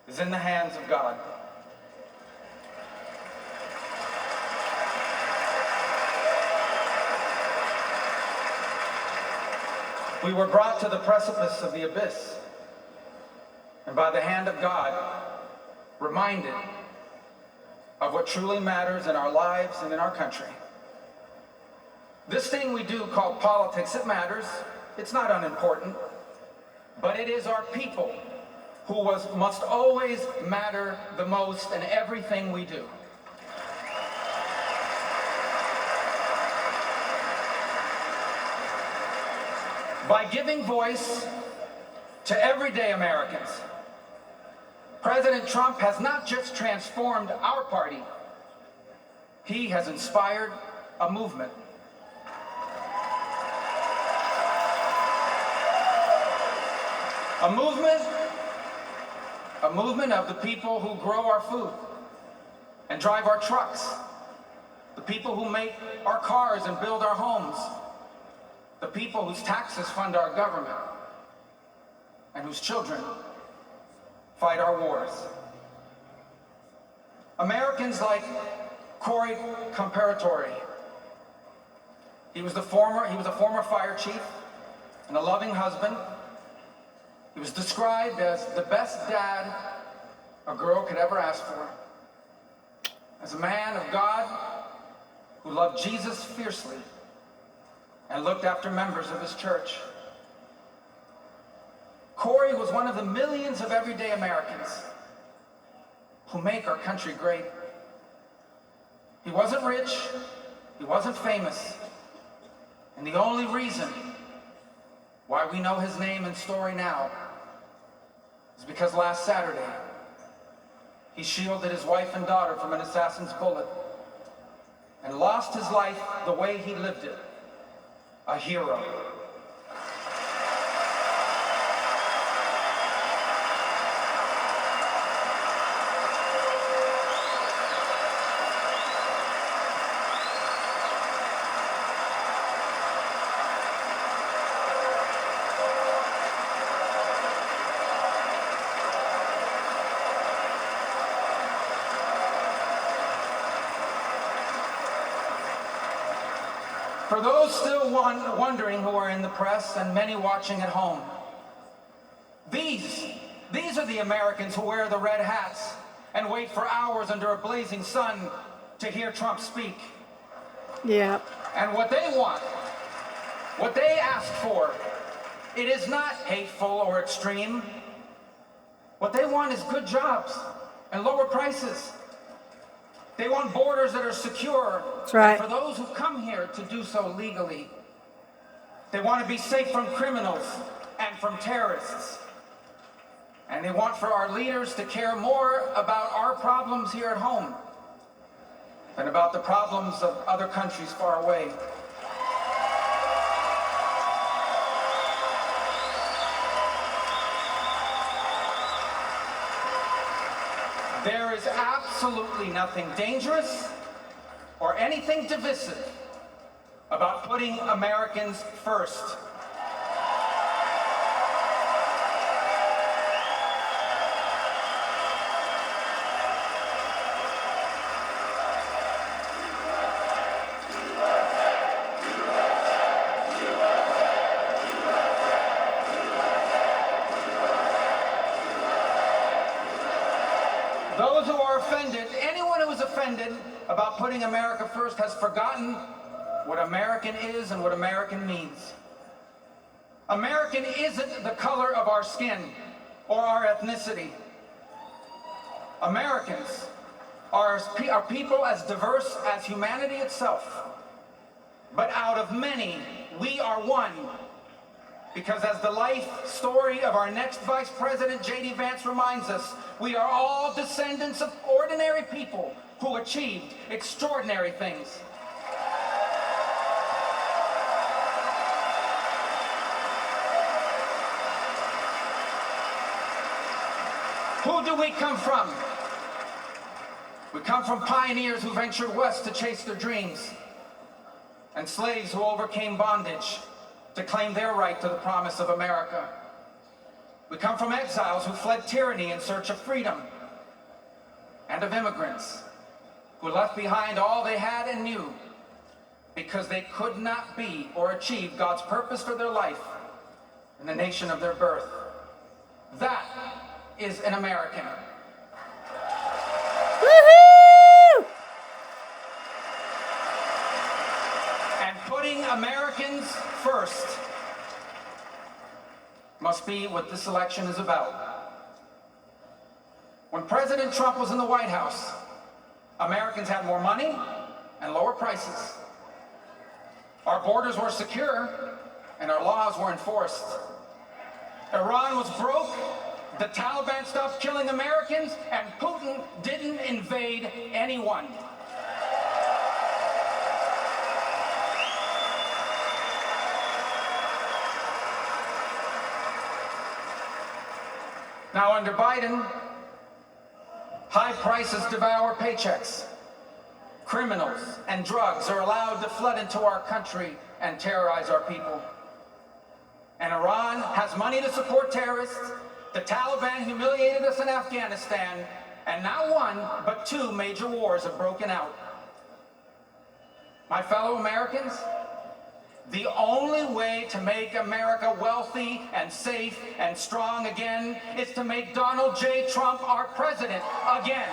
is in the hands of God. We were brought to the precipice of the abyss, and by the hand of God, reminded of what truly matters in our lives and in our country. This thing we do called politics, it matters. It's not unimportant, but it is our people who must always matter the most in everything we do. By giving voice to everyday Americans, President Trump has not just transformed our party, he has inspired a movement. A movement of the people who grow our food and drive our trucks, the people who make our cars and build our homes, the people whose taxes fund our government, and whose children fight our wars. Americans like Cory Comparatore. He was a former fire chief and a loving husband. He was described as the best dad a girl could ever ask for. As a man of God who loved Jesus fiercely and looked after members of his church. Cory was one of the millions of everyday Americans who make our country great. He wasn't rich, he wasn't famous, and the only reason why we know his name and story now is because last Saturday, he shielded his wife and daughter from an assassin's bullet and lost his life the way he lived it, a hero. For those still wondering who are in the press and many watching at home, these are the Americans who wear the red hats and wait for hours under a blazing sun to hear Trump speak. Yeah. And what they want, what they ask for, it is not hateful or extreme. What they want is good jobs and lower prices. They want borders that are secure. That's right. And for those who come here to do so legally, they want to be safe from criminals and from terrorists. And they want for our leaders to care more about our problems here at home than about the problems of other countries far away. There is absolutely nothing dangerous or anything divisive about putting Americans first. Those who are offended, anyone who is offended about putting America first has forgotten what American is and what American means. American isn't the color of our skin or our ethnicity. Americans are people as diverse as humanity itself. But out of many, we are one. Because as the life story of our next Vice President, J.D. Vance, reminds us, we are all descendants of ordinary people who achieved extraordinary things. Who do we come from? We come from pioneers who ventured west to chase their dreams, and slaves who overcame bondage to claim their right to the promise of America. We come from exiles who fled tyranny in search of freedom, and of immigrants who left behind all they had and knew because they could not be or achieve God's purpose for their life in the nation of their birth. That is an American. Woohoo! And putting Americans first must be what this election is about. When President Trump was in the White House, Americans had more money and lower prices. Our borders were secure and our laws were enforced. Iran was broke, the Taliban stopped killing Americans, and Putin didn't invade anyone. Now under Biden, high prices devour paychecks. Criminals and drugs are allowed to flood into our country and terrorize our people. And Iran has money to support terrorists. The Taliban humiliated us in Afghanistan, and not one, but two major wars have broken out. My fellow Americans, the only way to make America wealthy and safe and strong again is to make Donald J. Trump our president again.